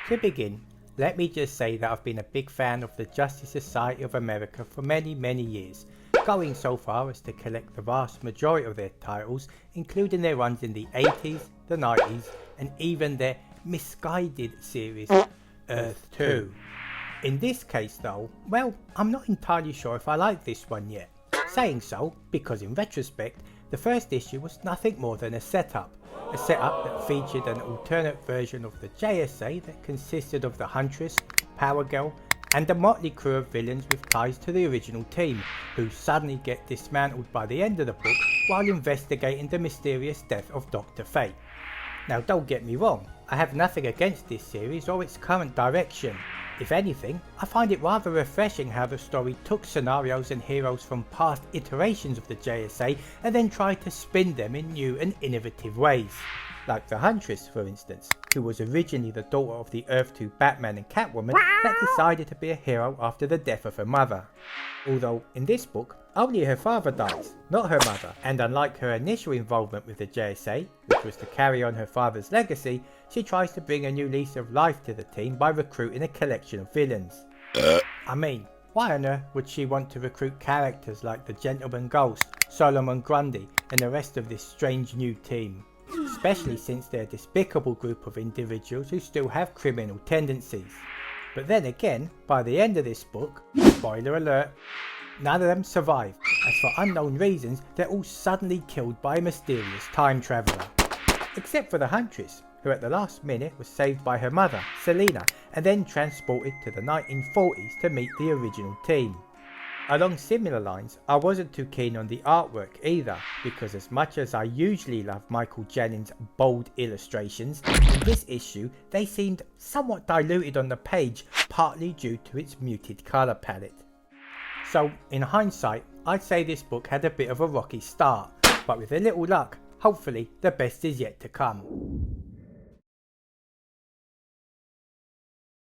To begin, let me just say that I've been a big fan of the Justice Society of America for many years, going so far as to collect the vast majority of their titles, including their runs in the 80s, the 90s, and even their misguided series, Earth 2. In this case though, well, I'm not entirely sure if I like this one yet. Saying so, because in retrospect, the first issue was nothing more than a setup that featured an alternate version of the JSA that consisted of the Huntress, Power Girl, and a motley crew of villains with ties to the original team, who suddenly get dismantled by the end of the book while investigating the mysterious death of Dr. Fate. Now don't get me wrong, I have nothing against this series or its current direction. If anything, I find it rather refreshing how the story took scenarios and heroes from past iterations of the JSA and then tried to spin them in new and innovative ways. Like the Huntress, for instance, who was originally the daughter of the Earth 2 Batman and Catwoman that decided to be a hero after the death of her mother. Although in this book, only her father dies, not her mother, and unlike her initial involvement with the JSA, which was to carry on her father's legacy, she tries to bring a new lease of life to the team by recruiting a collection of villains. I mean, why on earth would she want to recruit characters like the Gentleman Ghost, Solomon Grundy, and the rest of this strange new team? Especially since they're a despicable group of individuals who still have criminal tendencies. But then again, by the end of this book, spoiler alert, none of them survive, as for unknown reasons they're all suddenly killed by a mysterious time traveller. Except for the Huntress, who at the last minute was saved by her mother, Selena, and then transported to the 1940s to meet the original team. Along similar lines, I wasn't too keen on the artwork either, because as much as I usually love Mikel Janin's bold illustrations, in this issue they seemed somewhat diluted on the page, partly due to its muted colour palette. So in hindsight, I'd say this book had a bit of a rocky start, but with a little luck, hopefully the best is yet to come.